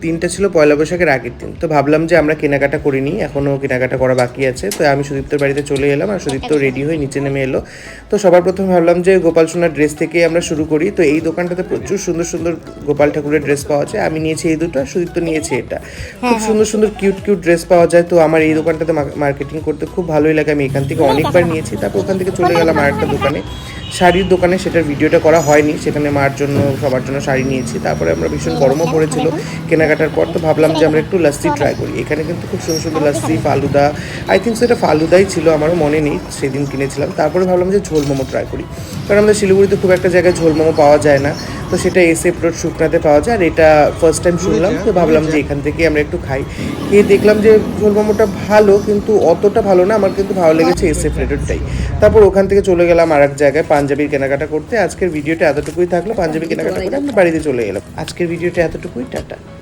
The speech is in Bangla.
দিনটা ছিল পয়লা বৈশাখের আগের দিন। তো ভাবলাম যে আমরা কেনাকাটা করিনি, এখনও কেনাকাটা করা বাকি আছে। তো আমি সুদীপ্তর বাড়িতে চলে এলাম আর সুদীপ্তও রেডি হয়ে নিচে নেমে এলো। তো সবার প্রথমে ভাবলাম যে গোপাল সোনার ড্রেস থেকে আমরা শুরু করি। তো এই দোকানটাতে প্রচুর সুন্দর সুন্দর গোপাল ঠাকুরের ড্রেস পাওয়া যায়। আমি নিয়েছি এই দুটো, সুদীপ্ত নিয়েছে এটা। খুব সুন্দর সুন্দর কিউট কিউট ড্রেস পাওয়া যায়। তো আমার এই দোকানটাতে মার্কেটিং করতে খুব ভালোই লাগে। আমি এখান থেকে অনেকবার নিয়েছি। তারপর ওখান থেকে চলে গেলাম আর একটা দোকানে, শাড়ির দোকানে। সেটার ভিডিওটা করা হয়নি, সেখানে মার জন্য সবার জন্য শাড়ি নিয়েছি। তারপরে আমরা ভীষণ গরমও পড়েছিল কেনাকাটার পর, তো ভাবলাম যে আমরা একটু লাস্সি ট্রাই করি। এখানে কিন্তু খুব সুন্দর সুন্দর লাস্সি, ফালুদা, আই থিঙ্ক সেটা ফালুদাই ছিল, আমারও মনে নেই, সেদিন কিনেছিলাম। তারপরে ভাবলাম যে ঝোল মোমো ট্রাই করি, কারণ আমাদের শিলিগুড়িতে খুব একটা জায়গায় ঝোল মোমো পাওয়া যায় না। তো সেটা এসএফ রোড শুকনাতে পাওয়া যায়, আর এটা ফার্স্ট টাইম শুনলাম। তো ভাবলাম যে এখান থেকে আমরা একটু খাই। খেয়ে দেখলাম যে ঝোল মোমোটা ভালো, কিন্তু অতটা ভালো না। আমার কিন্তু ভালো লেগেছে এসএফ রোডেরটাই। তারপর ওখান থেকে চলে গেলাম আর এক জায়গায় পাঞ্জাবির কেনাকাটা করতে। আজকের ভিডিওটা এতটুকুই থাকলো। পাঞ্জাবি কেনাকাটা করে আমরা বাড়িতে চলে গেলাম। আজকের ভিডিওটা এতটুকুই, টাটা।